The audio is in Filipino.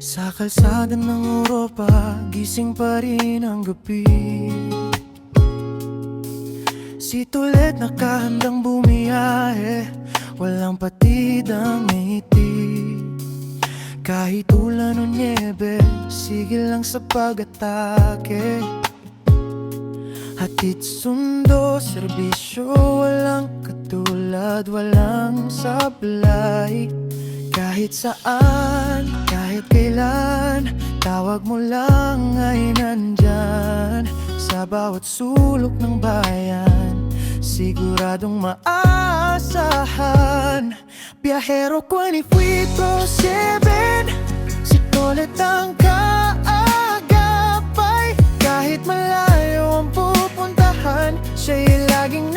Sa kalsada ng Europa, gising pa rin ang gabi. Si Tolet nakahandang bumiyahe, walang patid ang ngiti. Kahit ulan o niebe, sige lang sa pag-atake. Hatid sundo, serbisyo, walang katulad, walang sablay. Kahit saan, kahit kailan, tawag mo lang ay nandyan. Sa bawat sulok ng bayan, siguradong maasahan. Biyahero 24/7, si Tolet ang kaagapay. Kahit malayo ang pupuntahan, siya'y laging